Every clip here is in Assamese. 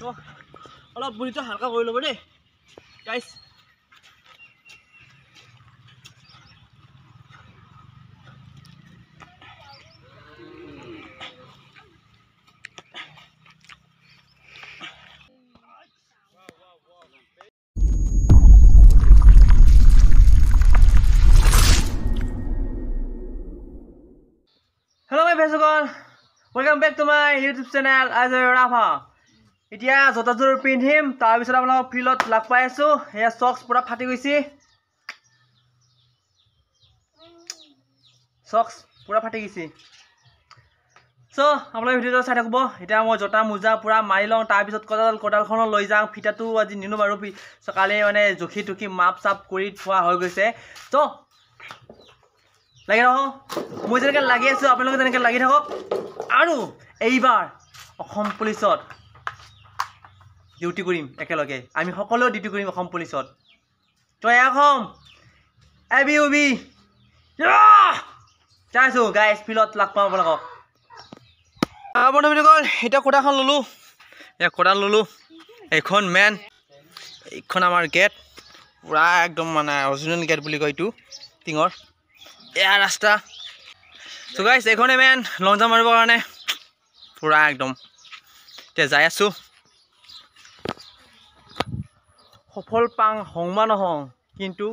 তো অলপ বুনিটো হালকা কৰি ল'ব দেই গাইছ Hello my friends, welcome back to my YouTube channel as a Rafa. এতিয়া জোতাযোৰ পিন্ধিম তাৰ পিছত আপোনালোকক ফিল্ডত লাগ পাই আছো এয়া সক্স পুৰা ফাটি গৈছে সক্স পুৰা ফাটি গৈছে সো আপোনালোকে ভিডিওটো চাই থাকিব এতিয়া মই জোতা মোজা পুৰা মাৰি লওঁ তাৰ পিছত কদালখন লৈ যাওঁ ফিটাটো আজি নিনো বাৰু সকালে মানে জখি টুকি মাপ চাপ কৰি থোৱা হৈ গৈছে তো লাগি ৰহ মই যেনেকৈ লাগি আছো আপোনালোকে তেনেকৈ লাগি থাকক আৰু এইবাৰ অসম পুলিচত ডিউটি কৰিম একেলগে আমি সকলো ডিউটি কৰিম অসম পুলিচত তই অসম এবি উবি চাইছো গাইছ ফিল্ডত লাগ পাওঁ আপোনালোকক বন্ধুসকল এতিয়া কোটাখন ল'লোঁ কোটা ল'লোঁ এইখন মেন এইখন আমাৰ গেট পুৰা একদম মানে অৰিজিনেল গেট বুলি কয় এইটো টিঙৰ এয়া ৰাস্তা চ' গাইছ এইখনে মেন লং জাম্প মাৰিবৰ কাৰণে পুৰা একদম এতিয়া যাই আছোঁ সফল পাং হংমা নহওঁ কিন্তু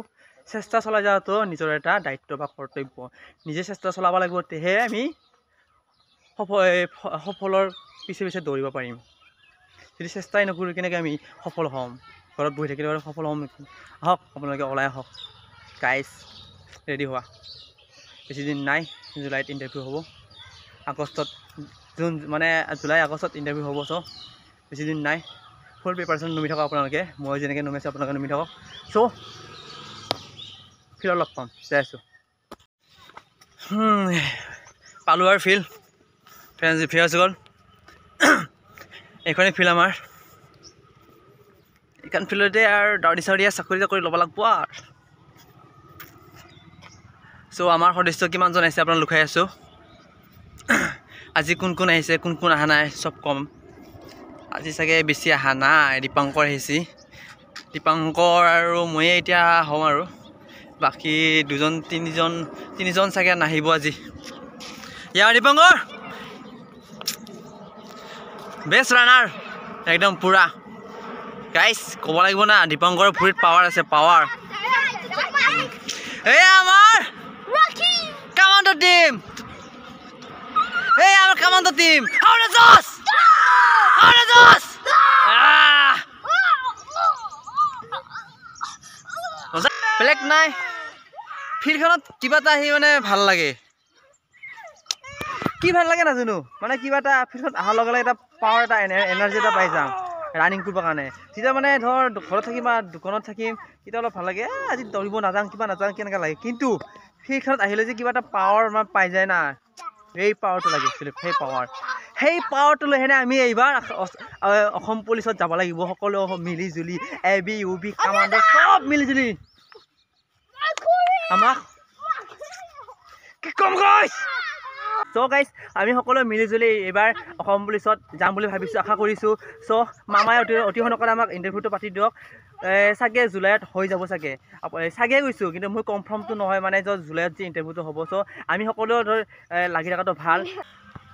চেষ্টা চলাই যোৱাটো নিজৰ এটা দায়িত্ব বা কৰ্তব্য নিজে চেষ্টা চলাব লাগিব তেহে আমি সফলৰ পিছে পিছে দৌৰিব পাৰিম যদি চেষ্টাই নকৰোঁ কেনেকৈ আমি সফল হ'ম ঘৰত বহি থাকিলে সফল হ'ম আহক আপোনালোকে ওলাই আহক গাইছ ৰেডি হোৱা বেছিদিন নাই জুলাইত ইণ্টাৰভিউ হ'ব আগষ্টত জুলাই আগষ্টত ইণ্টাৰভিউ হ'ব চ' বেছিদিন নাই ফুল প্ৰিপাৰেশ্যন নুমি থাকক আপোনালোকে মই যেনেকৈ নুমিছোঁ আপোনালোকে নুমি থাকক চ' ফিল্ডত লগ পাম যাই আছোঁ পালোঁ আৰু ফিল্ড ফিল্ড গ'ল এইখনেই ফিল্ড আমাৰ এইখন ফিল্ডতে আৰু দাউৰি চাউৰিয়া চাকৰি তাকৰি ল'ব লাগিব আৰু চ' আমাৰ সদস্য কিমানজন আহিছে আপোনাক লুকাই আছোঁ আজি কোন কোন আহিছে কোন কোন অহা নাই চব কম আজি চাগে বেছি অহা নাই দীপাংকৰ আহিছে দীপাংকৰ আৰু ময়ে এতিয়া হ'ম আৰু বাকী তিনিজন চাগে নাহিব আজি ইয়াৰ দীপাংকৰ বেষ্ট ৰানাৰ একদম পুৰা গাইছ ক'ব লাগিব না দীপাংকৰৰ ভৰিত পাৱাৰ আছে পাৱাৰ এয়া আমাৰ কামাণ্ডো টিম এয়া আমাৰ কামাণ্ডো টিম বেলেগ নাই ফিল্ডখনত কিবা এটা আহি মানে ভাল লাগে কি ভাল লাগে নাজানো মানে কিবা এটা ফিল্ডত অহাৰ লগে লগে এটা পাৱাৰ এটা এনাৰ্জি এটা পাই যাওঁ ৰানিং কৰিবৰ কাৰণে যেতিয়া মানে ধৰ ঘৰত থাকিম বা দোকানত থাকিম তেতিয়া অলপ ভাল লাগে আজি দৌৰিব নাযাওঁ কিবা নাযাওঁ কেনেকুৱা লাগে কিন্তু ফিল্ডখনত আহিলে যে কিবা এটা পাৱাৰ মানে পাই যায় না সেই পাৱাৰটো লাগিছিল সেই পাৱাৰটো লৈহেনে আমি এইবাৰ অসম পুলিচত যাব লাগিব সকলো মিলি জুলি এবি উবি কামাণ্ডো চব মিলি জুলি আমাক কি কম গাইছ চ' গাইছ আমি সকলো মিলি জুলি এইবাৰ অসম পুলিচত যাম বুলি ভাবিছোঁ আশা কৰিছোঁ চ' মামাই অতি সোনকালে আমাক ইণ্টাৰভিউটো পাতি দিয়ক চাগে জুলাইত হৈ যাব চাগে কৈছোঁ কিন্তু মোৰ কনফাৰ্মটো নহয় মানে জুলাইত যে ইণ্টাৰভিউটো হ'ব চ' আমি সকলো ধৰ লাগি থকাটো ভাল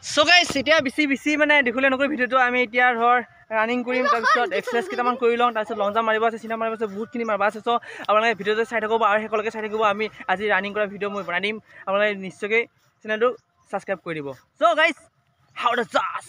চ' গাইছ এতিয়া বেছি মানে দেখিলে নকৰি ভিডিঅ'টো আমি এতিয়া ধৰ ৰানিং কৰিম তাৰপিছত এক্সাৰচাইজ কেইটামান কৰি লওঁ তাৰপিছত লং জাম্প মাৰিব আছে চিনেমা মাৰিব আছে বহুতখিনি মাৰিব আছে চ' আপোনালোকে ভিডিঅ'টো চাই থাকিব আৰু সকলোকে চাই থাকিব আমি আজি ৰানিং কৰা ভিডিঅ' মই বনাই দিম আপোনালোকে নিশ্চয়কৈ চেনেলটো সাবস্ক্ৰাইব কৰে দিব সো গাইস হাউ ডাজ জাস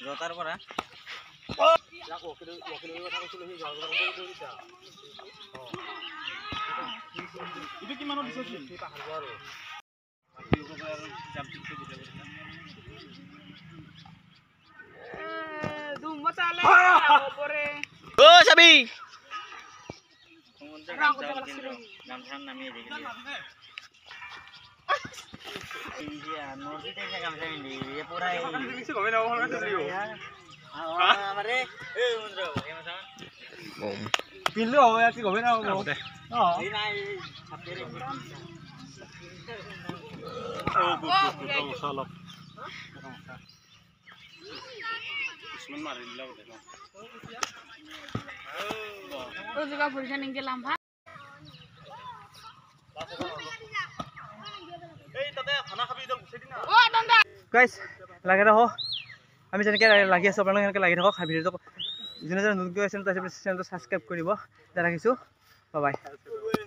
জতাৰ পৰা পিনলেও হয় আজি গমেই নাপাব গাইজ লাগি থাকক আমি যেনেকৈ লাগি আছোঁ আপোনালোকে সেনেকৈ লাগি থাকক ভিডিঅ'টো যোনে যোনে নতুনকৈ আছে চেনেলটো ছাবস্ক্ৰাইব কৰিব ৰাখিছোঁ বাই বাই